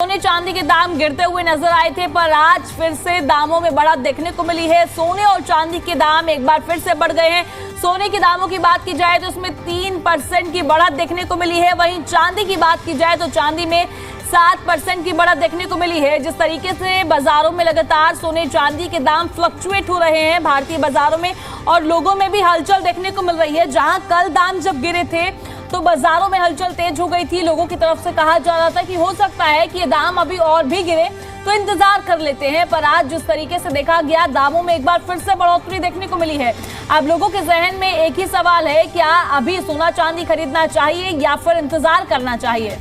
सोने चांदी के दाम गिरते हुए नजर आए थे, पर आज फिर से दामों में बढ़त देखने को मिली है। सोने और चांदी के दाम एक बार फिर से बढ़ गए हैं। सोने के दामों की बात की जाए तो उसमें 3% की बढ़त देखने को मिली है। वहीं चांदी की बात की जाए तो चांदी में 7% की बढ़त देखने को मिली है। जिस तरीके से बाजारों में लगातार सोने चांदी के दाम फ्लक्चुएट हो रहे हैं भारतीय बाजारों में, और लोगों में भी हलचल देखने को मिल रही है। जहां कल दाम जब गिरे थे तो बाजारों में हलचल तेज हो गई थी। लोगों की तरफ से कहा जा रहा था कि हो सकता है कि ये दाम अभी और भी गिरे तो इंतजार कर लेते हैं, पर आज जिस तरीके से देखा गया दामों में एक बार फिर से बढ़ोतरी देखने को मिली है। अब लोगों के जहन में एक ही सवाल है, क्या अभी सोना चांदी खरीदना चाहिए या फिर इंतजार करना चाहिए?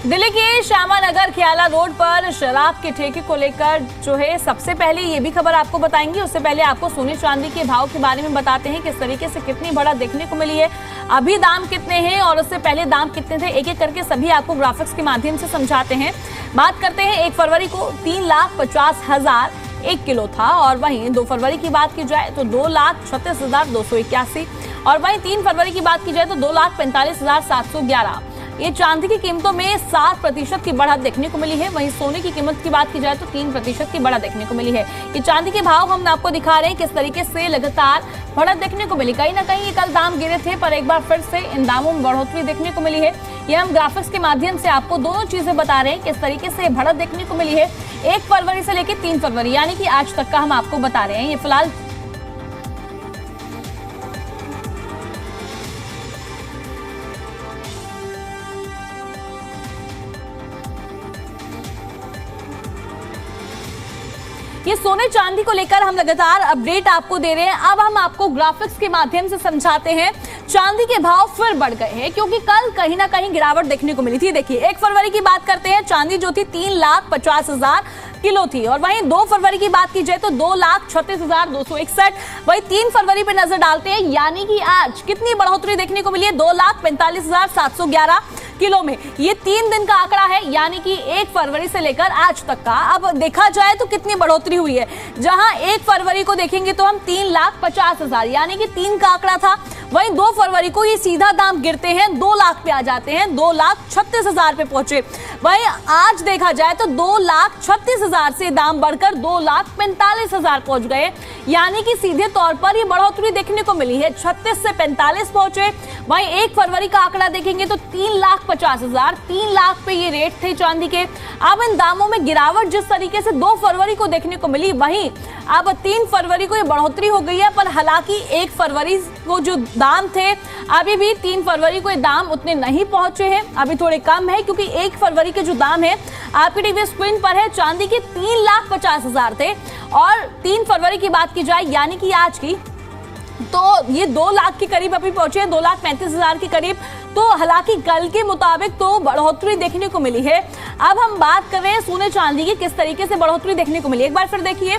दिल्ली के श्यामा नगर खियाला रोड पर शराब के ठेके को लेकर जो है, सबसे पहले ये भी खबर आपको बताएंगे। उससे पहले आपको सोने चांदी के भाव के बारे में बताते हैं, किस तरीके से कितनी बढ़त देखने को मिली है, अभी दाम कितने हैं और उससे पहले दाम कितने थे। एक एक करके सभी आपको ग्राफिक्स के माध्यम से समझाते हैं। बात करते हैं 1 फरवरी को 3,50,000 1 किलो था, और वहीं 2 फरवरी की बात की जाए तो 2,36,281, और वहीं 3 फरवरी की बात की जाए तो 2,45,711। ये चांदी की कीमतों में 7% की बढ़त देखने को मिली है। वहीं सोने की कीमत की बात की जाए तो 3% की बढ़त देखने को मिली है। ये चांदी के भाव हम आपको दिखा रहे हैं किस तरीके से लगातार बढ़त देखने को मिली। कहीं ना कहीं ये कल दाम गिरे थे, पर एक बार फिर से इन दामों में बढ़ोतरी देखने को मिली है। ये हम ग्राफिक्स के माध्यम से आपको दोनों चीजें बता रहे हैं, किस तरीके से बढ़त देखने को मिली है 1 फरवरी से लेकर 3 फरवरी, यानी कि आज तक का हम आपको बता रहे हैं। ये फिलहाल ये सोने चांदी को लेकर हम लगातार अपडेट आपको दे रहे हैं। अब हम आपको ग्राफिक्स के माध्यम से समझाते हैं। चांदी के भाव फिर बढ़ गए हैं, क्योंकि कल कहीं ना कहीं गिरावट देखने को मिली थी। देखिए 1 फरवरी की बात करते हैं, चांदी जो थी 3,50,000 किलो थी, और वहीं 2 फरवरी की बात की जाए तो 2,36,261। वहीं 3 फरवरी पे नजर डालते हैं, यानी कि आज कितनी बढ़ोतरी देखने को मिली है 2,45,711 किलो में। ये 3 दिन का आंकड़ा है, यानी कि 1 फरवरी से लेकर आज तक का। अब देखा जाए तो कितनी बढ़ोतरी हुई है। जहां 1 फरवरी को देखेंगे तो हम 3,50,000 यानी कि 3 का आंकड़ा था, वहीं 2 फरवरी को ये सीधा दाम गिरते हैं 2 लाख पे आ जाते हैं, 2,36,000 पे पहुंचे। वहीं आज देखा जाए तो 2,36,000 से दाम बढ़कर 2,45,000 पहुंच गए, यानी कि सीधे तौर पर ये बढ़ोतरी देखने को मिली है। 36 से 45 पहुंचे। वहीं 1 फरवरी का आंकड़ा देखेंगे तो 3,50,000, 3 लाख पे ये रेट थे चांदी के। अब इन दामों में गिरावट जिस तरीके से 2 फरवरी को देखने को मिली, वहीं अब 3 फरवरी को ये बढ़ोतरी हो गई है। पर हालांकि 1 फरवरी को जो दाम थे, अभी भी 3 फरवरी को ये दाम उतने नहीं पहुंचे हैं, अभी थोड़े कम है, क्योंकि 1 फरवरी के जो दाम है आपकी टीवी स्क्रीन पर है, चांदी के 3,50,000 थे, और 3 फरवरी की बात की जाए यानी कि आज की, तो ये 2 लाख के करीब अभी पहुंचे, 2,35,000 के करीब। तो हालांकि कल के मुताबिक तो बढ़ोतरी देखने को मिली है। अब हम बात कर रहे हैं सोने चांदी की, किस तरीके से बढ़ोतरी देखने को मिली। एक बार फिर देखिए,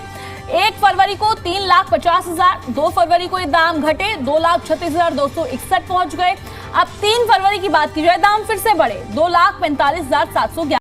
1 फरवरी को 3,50,000, 2 फरवरी को ये दाम घटे 2,36,261 पहुंच गए। अब 3 फरवरी की बात की जाए, दाम फिर से बढ़े 2,45,711।